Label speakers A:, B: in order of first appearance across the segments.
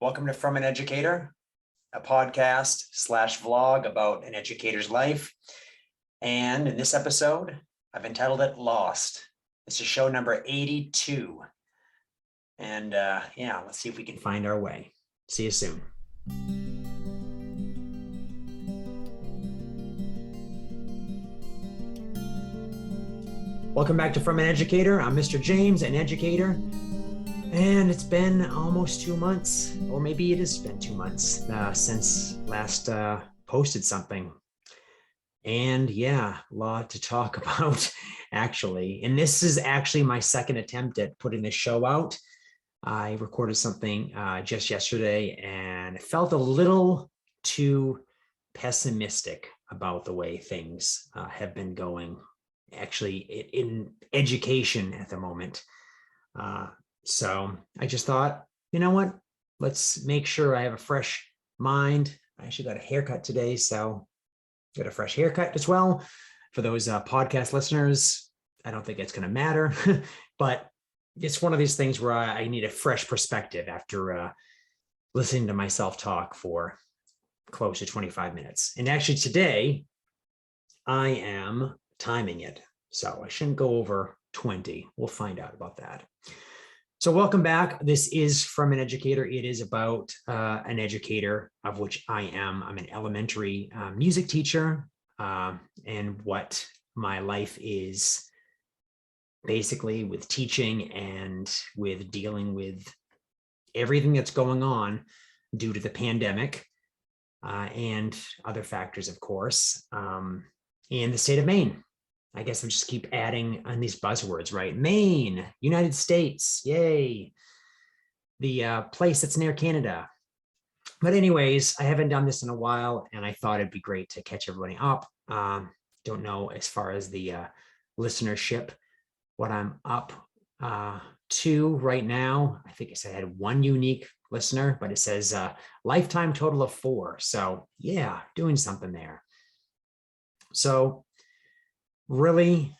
A: Welcome to From an Educator, a podcast slash vlog about an educator's life. And in this episode, I've entitled it Lost. This is show number 82. And let's see if we can find our way. See you soon. Welcome back to From an Educator. I'm Mr. James, an educator. And it's been almost 2 months, or maybe it has been 2 months since last posted something. And yeah, a lot to talk about, actually. And this is actually my second attempt at putting this show out. I recorded something just yesterday, and it felt a little too pessimistic about the way things have been going, actually, in education at the moment. So I just thought, you know what? Let's make sure I have a fresh mind. I actually got a haircut today, so got a fresh haircut as well. For those podcast listeners, I don't think it's going to matter, but it's one of these things where I need a fresh perspective after listening to myself talk for close to 25 minutes. And actually today, I am timing it, so I shouldn't go over 20. We'll find out about that. So welcome back. This is From an Educator. It is about an educator, of which I am. I'm an elementary music teacher, and what my life is basically with teaching and with dealing with everything that's going on due to the pandemic and other factors, of course, in the state of Maine. I guess I'll just keep adding on these buzzwords, right? Maine, United States, yay. The place that's near Canada. But anyways, I haven't done this in a while, and I thought it'd be great to catch everybody up. Don't know as far as the listenership, what I'm up to right now. I think I said I had one unique listener, but it says lifetime total of 4. So yeah, doing something there. So really,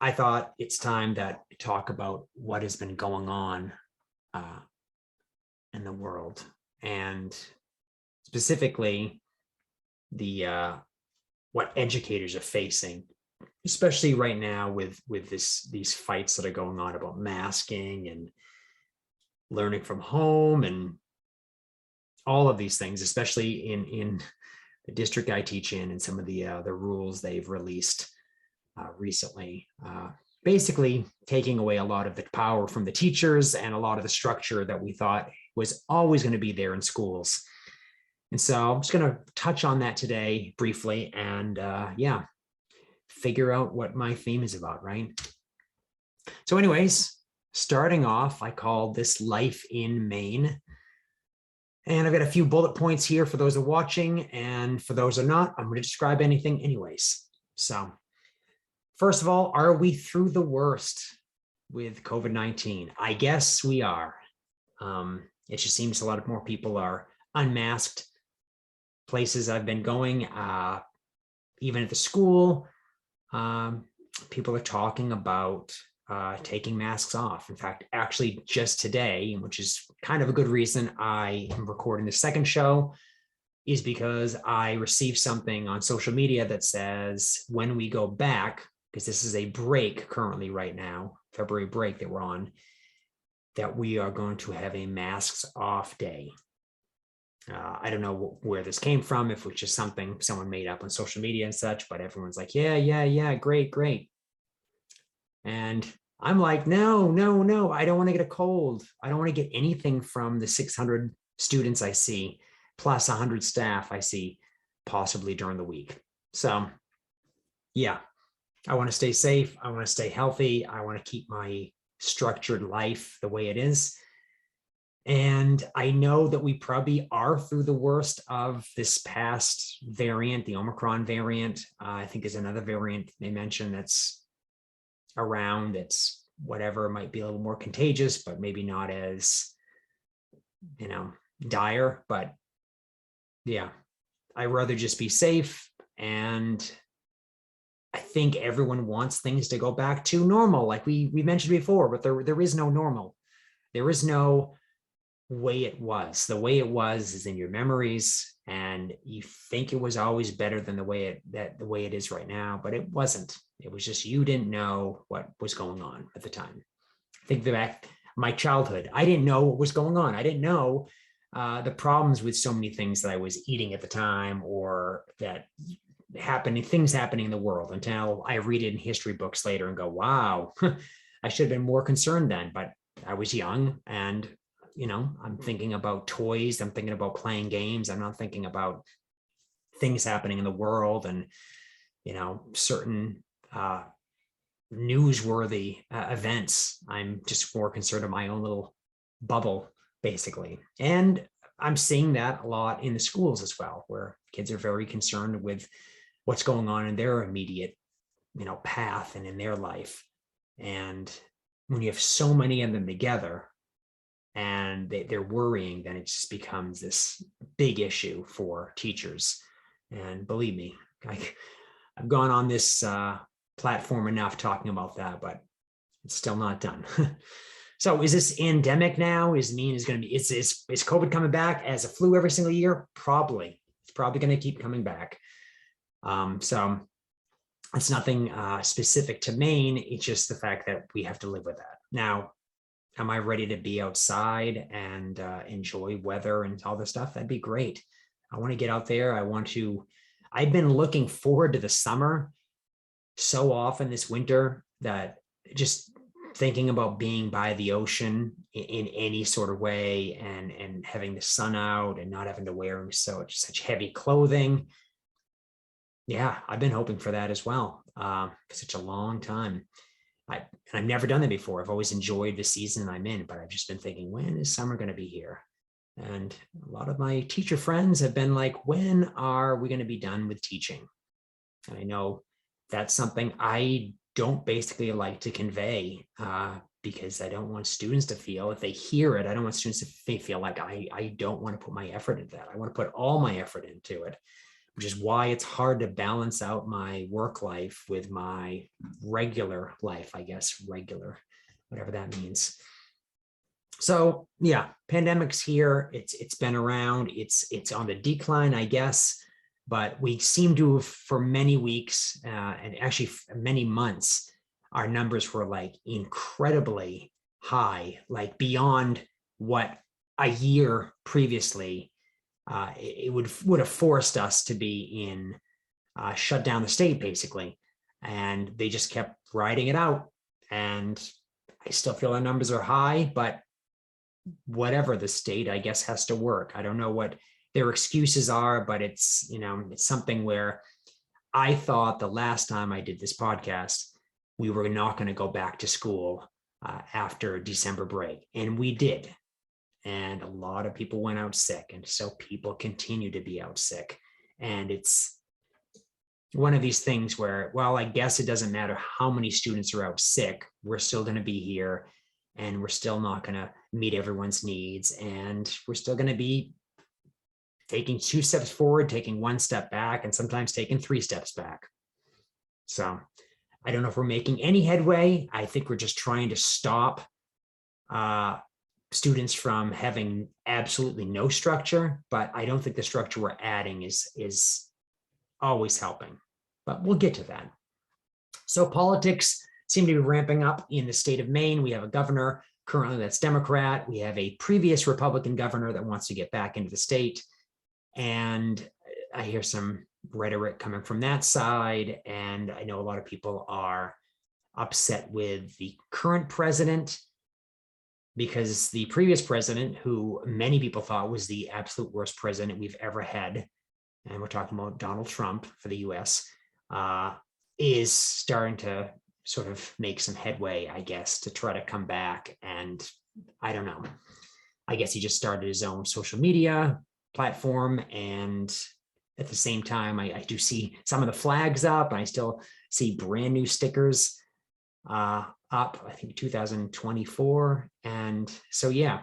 A: I thought it's time that we talk about what has been going on in the world, and specifically the what educators are facing, especially right now with these fights that are going on about masking and learning from home and all of these things, especially in the district I teach in, and some of the rules they've released recently, basically taking away a lot of the power from the teachers and a lot of the structure that we thought was always going to be there in schools. And so I'm just going to touch on that today briefly, and figure out what my theme is about, right? So anyways, starting off, I call this Life in Maine. And I've got a few bullet points here for those who are watching, and for those who are not, I'm going to describe anything anyways. So first of all, are we through the worst with COVID-19? I guess we are. It just seems a lot more people are unmasked. Places I've been going, even at the school, people are talking about taking masks off. In fact, actually just today, which is kind of a good reason I am recording the second show, is because I received something on social media that says when we go back, because this is a break currently right now, February break that we're on, that we are going to have a masks off day. I don't know where this came from, if it's just something someone made up on social media and such, but everyone's like, yeah, great. And I'm like, no, I don't want to get a cold. I don't want to get anything from the 600 students I see, plus 100 staff I see possibly during the week. So yeah, I want to stay safe. I want to stay healthy. I want to keep my structured life the way it is. And I know that we probably are through the worst of this past variant, the Omicron variant. I think there's another variant they mentioned that's around, that's whatever, might be a little more contagious, but maybe not as, dire. But yeah, I'd rather just be safe. And I think everyone wants things to go back to normal, like we mentioned before, but there is no normal. There is no way it was. The way it was is in your memories, and you think it was always better than the way it is right now, but it wasn't. It was just you didn't know what was going on at the time. Think back my childhood. I didn't know what was going on. I didn't know the problems with so many things that I was eating at the time, or that things happening in the world, until I read it in history books later and go, wow, I should have been more concerned then. But I was young, and I'm thinking about toys. I'm thinking about playing games. I'm not thinking about things happening in the world and, certain newsworthy events. I'm just more concerned with my own little bubble, basically. And I'm seeing that a lot in the schools as well, where kids are very concerned with what's going on in their immediate, path and in their life. And when you have so many of them together and they're worrying, then it just becomes this big issue for teachers. And believe me, I've gone on this platform enough talking about that, but it's still not done. So is this endemic now? Is COVID coming back as a flu every single year? Probably. It's probably going to keep coming back. So it's nothing specific to Maine. It's just the fact that we have to live with that. Now, am I ready to be outside and enjoy weather and all this stuff? That'd be great. I want to get out there. I've been looking forward to the summer so often this winter, that just thinking about being by the ocean in any sort of way, and having the sun out and not having to wear such heavy clothing. Yeah, I've been hoping for that as well for such a long time. I've never done that before. I've always enjoyed the season I'm in, but I've just been thinking, when is summer going to be here? And a lot of my teacher friends have been like, when are we going to be done with teaching? And I know that's something I don't basically like to convey, because I don't want students to feel, if they hear it, I don't want students to feel like I don't want to put my effort into that. I want to put all my effort into it, which is why it's hard to balance out my work life with my regular life, I guess, whatever that means. So yeah, pandemic's here. It's been around. It's on the decline, I guess, but we seem to have, for many weeks and actually many months, our numbers were like incredibly high, like beyond what a year previously it would have forced us to be in shut down the state, basically. And they just kept riding it out. And I still feel our numbers are high, but whatever, the state, I guess, has to work. I don't know what their excuses are, but it's something where I thought the last time I did this podcast, we were not going to go back to school after December break. And we did. And a lot of people went out sick. And so people continue to be out sick. And it's one of these things where, well, I guess it doesn't matter how many students are out sick, we're still going to be here, and we're still not going to meet everyone's needs. And we're still going to be taking 2 steps forward, taking 1 step back, and sometimes taking 3 steps back. So I don't know if we're making any headway. I think we're just trying to stop students from having absolutely no structure, but I don't think the structure we're adding is always helping, but we'll get to that. So politics seem to be ramping up in the state of Maine. We have a governor currently that's Democrat. We have a previous Republican governor that wants to get back into the state. And I hear some rhetoric coming from that side. And I know a lot of people are upset with the current president, because the previous president, who many people thought was the absolute worst president we've ever had, and we're talking about Donald Trump for the US, is starting to sort of make some headway, I guess, to try to come back. And I don't know, I guess he just started his own social media platform. And at the same time, I do see some of the flags up, and I still see brand new stickers up, I think 2024. And so, yeah,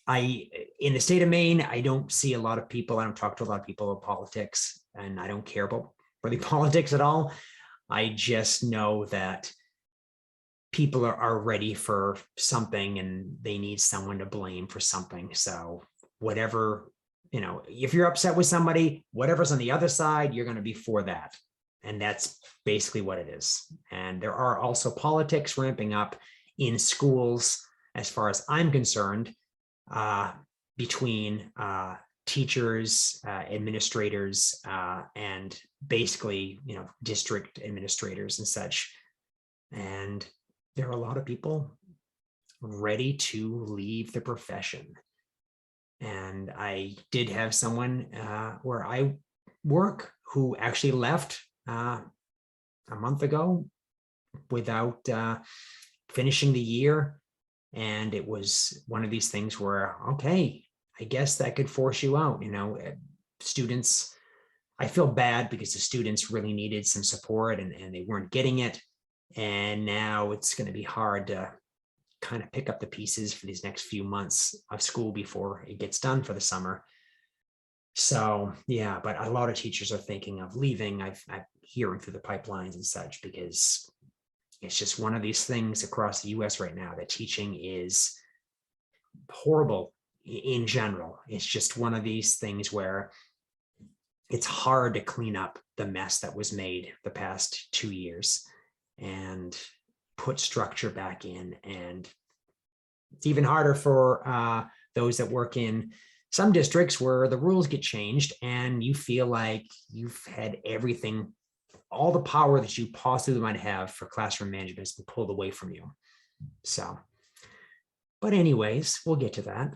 A: in the state of Maine, I don't see a lot of people. I don't talk to a lot of people about politics, and I don't care about really politics at all. I just know that people are ready for something and they need someone to blame for something. So whatever, if you're upset with somebody, whatever's on the other side, you're going to be for that. And that's basically what it is. And there are also politics ramping up in schools, as far as I'm concerned, between teachers, administrators, and basically, district administrators and such. And there are a lot of people ready to leave the profession. And I did have someone where I work who actually left a month ago without finishing the year. And it was one of these things where, okay, I guess that could force you out. Students, I feel bad because the students really needed some support and they weren't getting it. And now it's going to be hard to kind of pick up the pieces for these next few months of school before it gets done for the summer. So yeah, but a lot of teachers are thinking of leaving. I'm hearing through the pipelines and such, because it's just one of these things across the US right now that teaching is horrible in general. It's just one of these things where it's hard to clean up the mess that was made the past 2 years and put structure back in. And it's even harder for those that work in some districts where the rules get changed and you feel like you've had everything, all the power that you possibly might have for classroom management has been pulled away from you. So, but anyways, we'll get to that.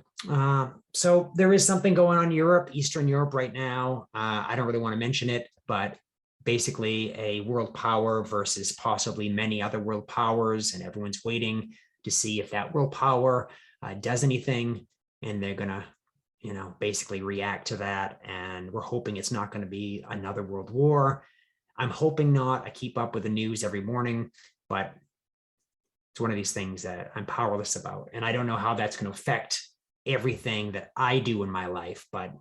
A: So there is something going on in Europe, Eastern Europe right now. I don't really want to mention it, but basically a world power versus possibly many other world powers, and everyone's waiting to see if that world power does anything, and they're gonna, basically react to that. And we're hoping it's not going to be another world war. I'm hoping not. I keep up with the news every morning, but it's one of these things that I'm powerless about, and I don't know how that's going to affect everything that I do in my life, but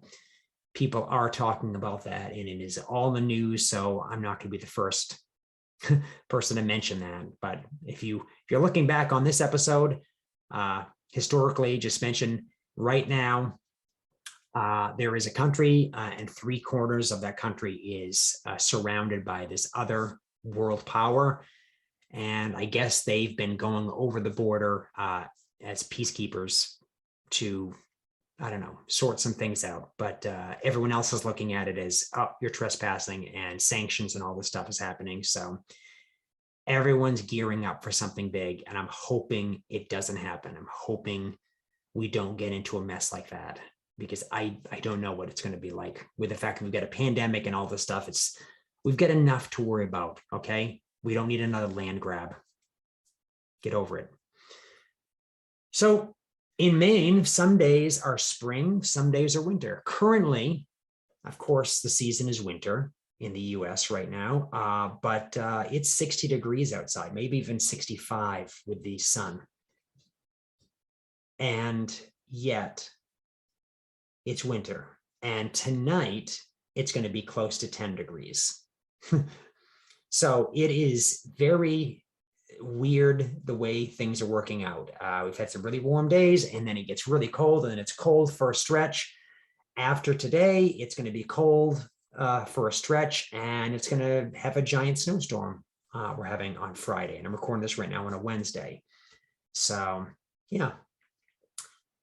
A: people are talking about that, and it is all in the news. So I'm not going to be the first person to mention that. But if you're looking back on this episode, historically, just mention right now, there is a country, and 3 corners of that country is surrounded by this other world power. And I guess they've been going over the border as peacekeepers to, I don't know, sort some things out. But everyone else is looking at it as, oh, you're trespassing, and sanctions and all this stuff is happening. So everyone's gearing up for something big, and I'm hoping it doesn't happen. I'm hoping we don't get into a mess like that, because I don't know what it's going to be like with the fact that we've got a pandemic and all this stuff. We've got enough to worry about. Okay. We don't need another land grab. Get over it. So in Maine, some days are spring, some days are winter. Currently, of course, the season is winter in the US right now, but it's 60 degrees outside, maybe even 65 with the sun. And yet it's winter. And tonight it's going to be close to 10 degrees. So it is very weird the way things are working out. We've had some really warm days, and then it gets really cold, and then it's cold for a stretch. After today, it's going to be cold for a stretch, and it's going to have a giant snowstorm we're having on Friday. And I'm recording this right now on a Wednesday. So yeah,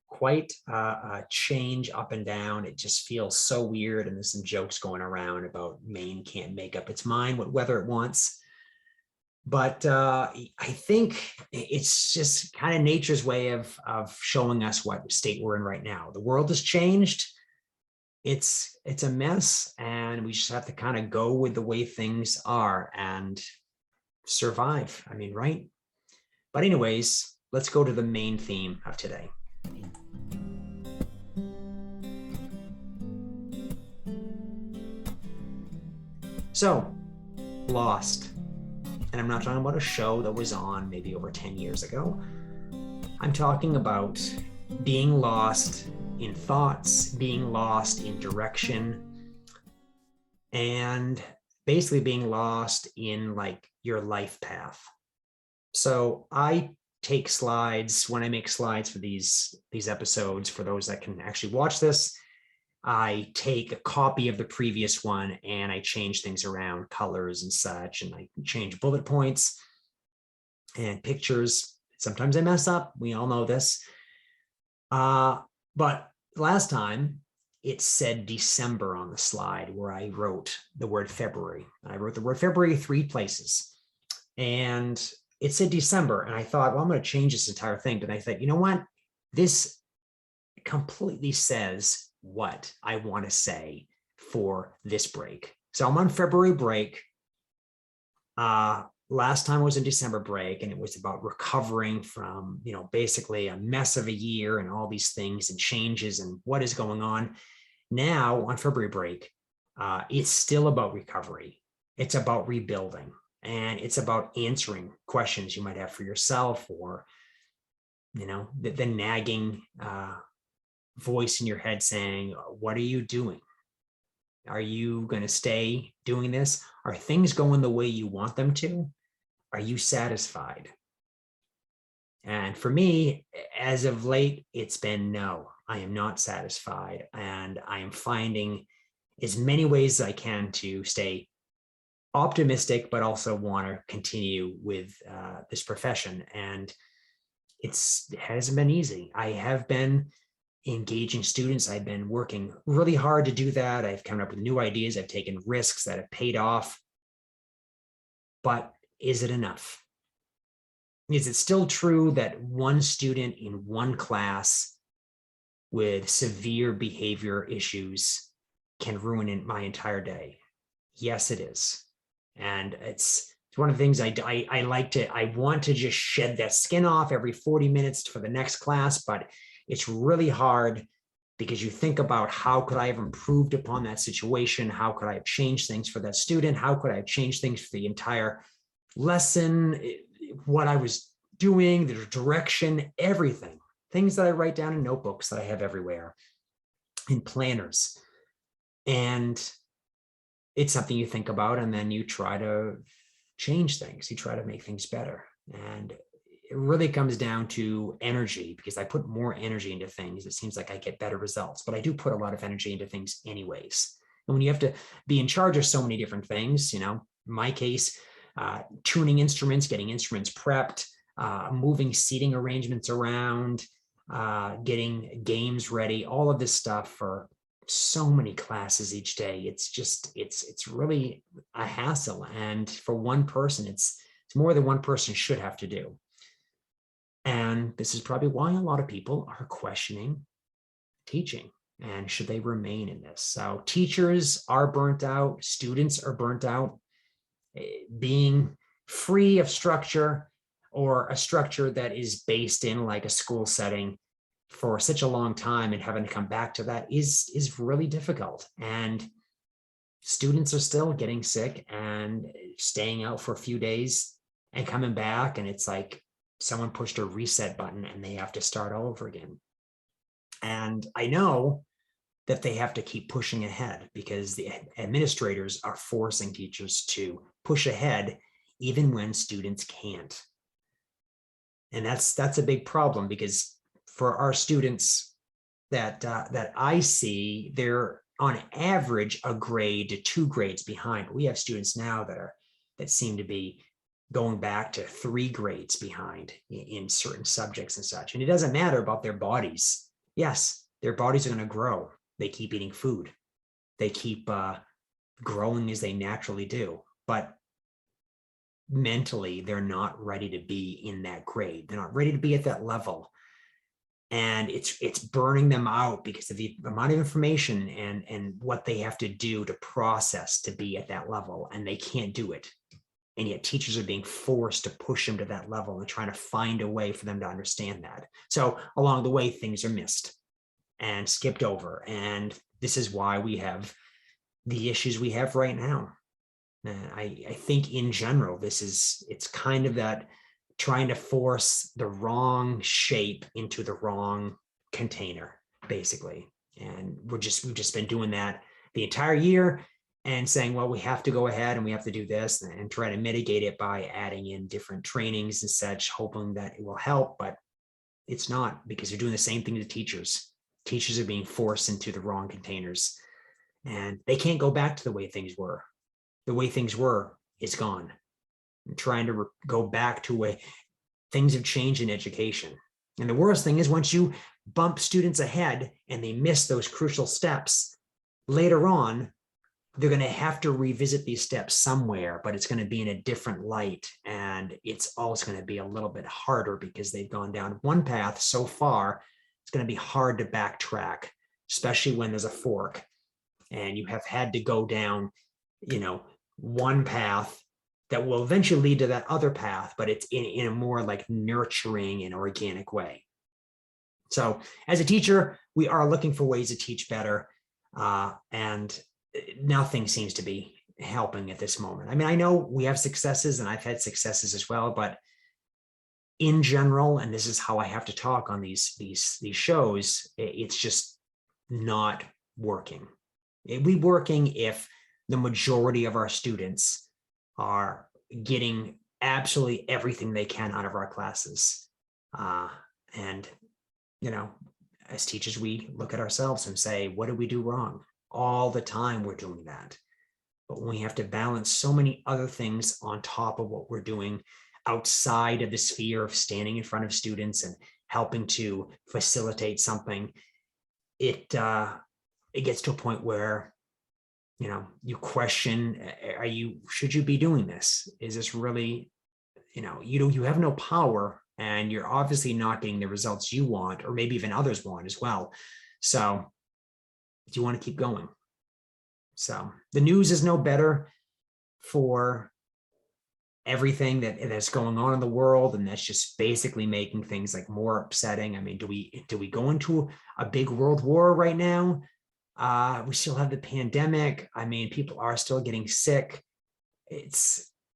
A: quite a change up and down. It just feels so weird. And there's some jokes going around about Maine can't make up its mind what weather it wants. But I think it's just kind of nature's way of showing us what state we're in right now. The world has changed. It's a mess, and we just have to kind of go with the way things are and survive. I mean, right? But anyways, let's go to the main theme of today. So, Lost. And I'm not talking about a show that was on maybe over 10 years ago. I'm talking about being lost in thoughts, being lost in direction, and basically being lost in like your life path. So I take slides when I make slides for these episodes. For those that can actually watch this, I take a copy of the previous one and I change things around, colors and such, and I change bullet points and pictures. Sometimes I mess up. We all know this. But last time it said December on the slide where I wrote the word February. I wrote the word February 3 places. And it said December. And I thought, well, I'm going to change this entire thing. But I thought, you know what? This completely says what I want to say for this break. So I'm on February break. Last time was a December break, and it was about recovering from, basically a mess of a year and all these things and changes and what is going on. Now on February break, it's still about recovery. It's about rebuilding, and it's about answering questions you might have for yourself, or, the nagging voice in your head saying, what are you doing? Are you going to stay doing this? Are things going the way you want them to? Are you satisfied? And for me, as of late, it's been no, I am not satisfied. And I am finding as many ways as I can to stay optimistic, but also want to continue with this profession. And it hasn't been easy. I have been engaging students. I've been working really hard to do that. I've come up with new ideas. I've taken risks that have paid off. But is it enough? Is it still true that one student in one class with severe behavior issues can ruin my entire day? Yes, it is. And it's one of the things I want to just shed that skin off every 40 minutes for the next class, but it's really hard because you think about how could I have improved upon that situation? How could I have changed things for that student? How could I have changed things for the entire lesson? What I was doing, the direction, everything. Things that I write down in notebooks that I have everywhere, in planners. And it's something you think about, and then you try to change things. You try to make things better. And it really comes down to energy, because I put more energy into things. It seems like I get better results, but I do put a lot of energy into things anyways. And when you have to be in charge of so many different things, in my case, tuning instruments, getting instruments prepped, moving seating arrangements around, getting games ready, all of this stuff for so many classes each day. It's really a hassle. And for one person, it's more than one person should have to do. And this is probably why a lot of people are questioning teaching and should they remain in this. So teachers are burnt out, students are burnt out. Being free of structure, or a structure that is based in like a school setting for such a long time, and having to come back to that is really difficult. And students are still getting sick and staying out for a few days and coming back, and it's like someone pushed a reset button and they have to start all over again. And I know that they have to keep pushing ahead because the administrators are forcing teachers to push ahead even when students can't. And that's a big problem, because for our students that I see, they're on average a grade to 2 grades behind. We have students now that seem to be going back to 3 grades behind in certain subjects and such. And it doesn't matter about their bodies. Yes, their bodies are going to grow. They keep eating food. They keep growing as they naturally do. But mentally, they're not ready to be in that grade. They're not ready to be at that level. And it's burning them out because of the amount of information and what they have to do to process to be at that level. And they can't do it. And yet teachers are being forced to push them to that level and trying to find a way for them to understand that. So along the way, things are missed and skipped over. And this is why we have the issues we have right now. I think in general, it's kind of that trying to force the wrong shape into the wrong container, basically. And we've just been doing that the entire year. and saying, well, we have to go ahead and we have to do this and try to mitigate it by adding in different trainings and such, hoping that it will help. But it's not, because you're doing the same thing to teachers. Teachers are being forced into the wrong containers, and they can't go back to the way things were. The way things were is gone. I'm trying to go back to where things have changed in education. And the worst thing is, once you bump students ahead and they miss those crucial steps, later on, they're going to have to revisit these steps somewhere, but it's going to be in a different light. And it's also going to be a little bit harder because they've gone down one path so far. It's going to be hard to backtrack, especially when there's a fork and you have had to go down, one path that will eventually lead to that other path, but it's in a more like nurturing and organic way. So as a teacher, we are looking for ways to teach better, and nothing seems to be helping at this moment. I mean, I know we have successes and I've had successes as well, but in general, and this is how I have to talk on these shows, it's just not working. It'd be working if the majority of our students are getting absolutely everything they can out of our classes. And, as teachers, we look at ourselves and say, what did we do wrong? All the time we're doing that. But when we have to balance so many other things on top of what we're doing outside of the sphere of standing in front of students and helping to facilitate something, it gets to a point where, you question, should you be doing this? Is this really, you have no power, and you're obviously not getting the results you want, or maybe even others want as well. So do you want to keep going? So the news is no better for everything that's going on in the world, and that's just basically making things like more upsetting. I mean, do we go into a big world war right now? We still have the pandemic. I mean, people are still getting sick.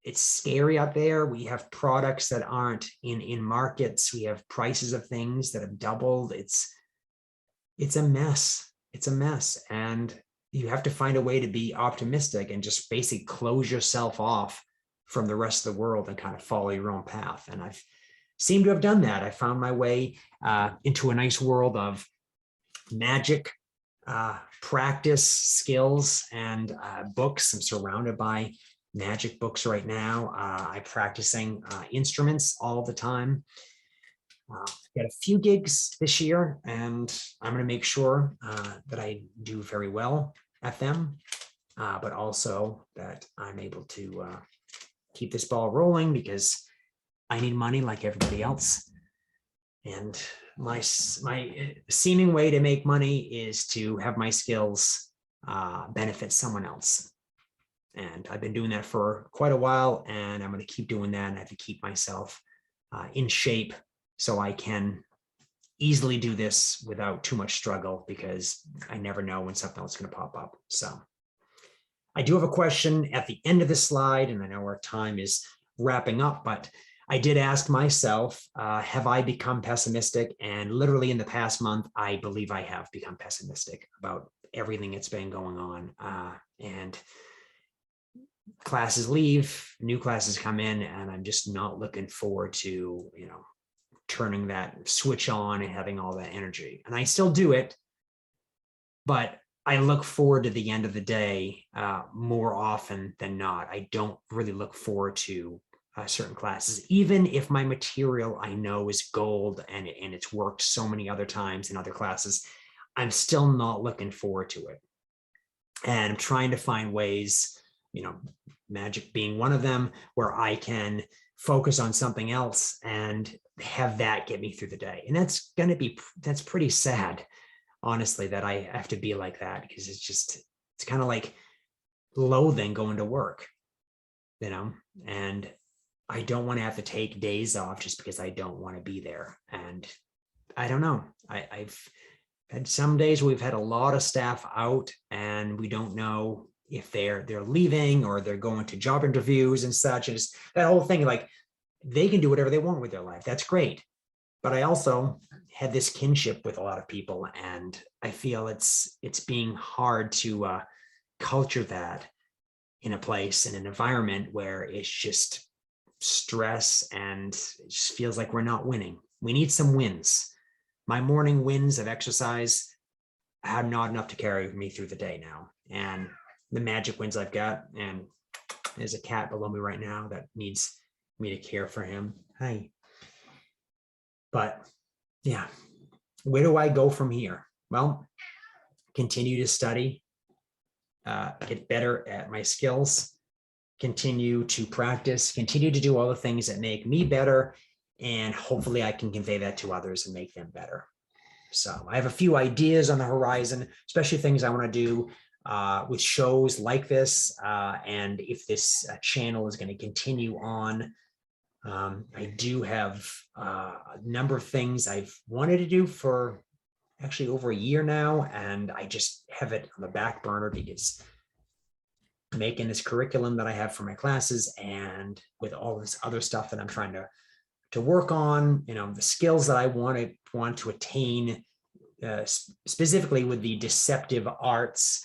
A: It's scary out there. We have products that aren't in markets. We have prices of things that have doubled. It's a mess. It's a mess. And you have to find a way to be optimistic and just basically close yourself off from the rest of the world and kind of follow your own path. And I've seemed to have done that. I found my way into a nice world of magic, practice, skills, and books. I'm surrounded by magic books right now. I'm practicing instruments all the time. I've got a few gigs this year, and I'm going to make sure that I do very well at them, but also that I'm able to keep this ball rolling, because I need money like everybody else. And my seeming way to make money is to have my skills benefit someone else. And I've been doing that for quite a while, and I'm going to keep doing that. And I have to keep myself in shape so I can easily do this without too much struggle, because I never know when something else is going to pop up. So I do have a question at the end of this slide, and I know our time is wrapping up, but I did ask myself, have I become pessimistic? And literally in the past month, I believe I have become pessimistic about everything that's been going on. And classes leave, new classes come in, and I'm just not looking forward to, turning that switch on and having all that energy. And I still do it, but I look forward to the end of the day more often than not. I don't really look forward to certain classes, even if my material I know is gold and it's worked so many other times in other classes. I'm still not looking forward to it. And I'm trying to find ways, magic being one of them, where I can focus on something else and have that get me through the day. And that's pretty sad, honestly, that I have to be like that, because it's kind of like loathing going to work, and I don't want to have to take days off just because I don't want to be there. And I don't know. I've had some days we've had a lot of staff out, and we don't know if they're leaving or they're going to job interviews and such. And just that whole thing, like, they can do whatever they want with their life. That's great. But I also had this kinship with a lot of people, and I feel it's being hard to culture that in a place, in an environment where it's just stress and it just feels like we're not winning. We need some wins. My morning wins of exercise are not enough to carry me through the day now. And the magic wins I've got, and there's a cat below me right now that needs me to care for him. Hi. But yeah, where do I go from here? Well, continue to study, get better at my skills, continue to practice, continue to do all the things that make me better, and hopefully I can convey that to others and make them better. So I have a few ideas on the horizon, especially things I want to do with shows like this. And if this channel is going to continue on, I do have a number of things I've wanted to do for actually over a year now, and I just have it on the back burner because making this curriculum that I have for my classes, and with all this other stuff that I'm trying to work on, the skills that I want to attain, specifically with the deceptive arts,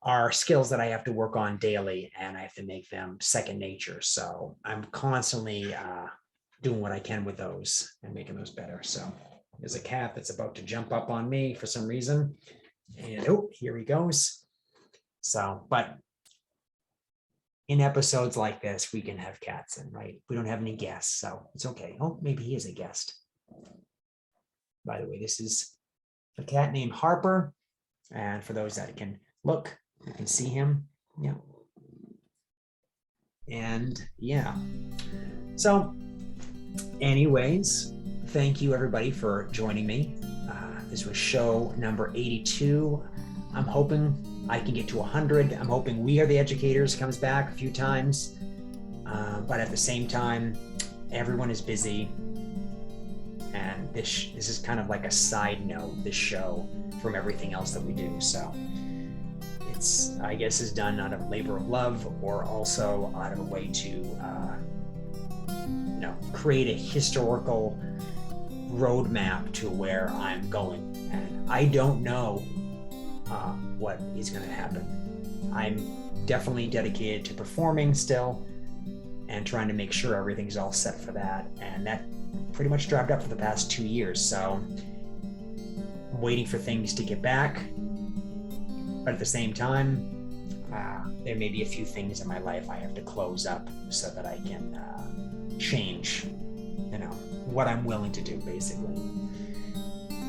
A: are skills that I have to work on daily, and I have to make them second nature. So I'm constantly doing what I can with those and making those better. So there's a cat that's about to jump up on me for some reason. And oh, here he goes. So, but in episodes like this, we can have cats in, right? We don't have any guests, so it's okay. Oh, maybe he is a guest. By the way, this is a cat named Harper. And for those that can look, you can see him. Yeah. And yeah. So anyways, thank you everybody for joining me. This was show number 82. I'm hoping I can get to 100. I'm hoping We Are the Educators comes back a few times. But at the same time, everyone is busy. And this is kind of like a side note, this show, from everything else that we do. So it's, I guess, is done out of labor of love, or also out of a way to create a historical roadmap to where I'm going. And I don't know what is going to happen. I'm definitely dedicated to performing still and trying to make sure everything's all set for that. And that pretty much dried up for the past 2 years. So I'm waiting for things to get back. But at the same time, there may be a few things in my life I have to close up so that I can change, what I'm willing to do, basically.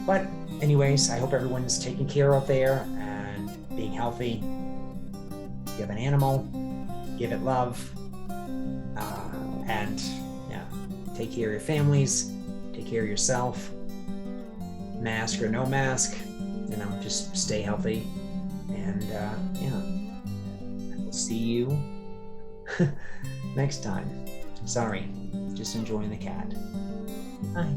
A: But anyways, I hope everyone's taking care out there and being healthy. If you have an animal, give it love. And yeah, take care of your families, take care of yourself, mask or no mask, just stay healthy. And yeah, I will see you next time. Sorry, just enjoying the cat. Hi.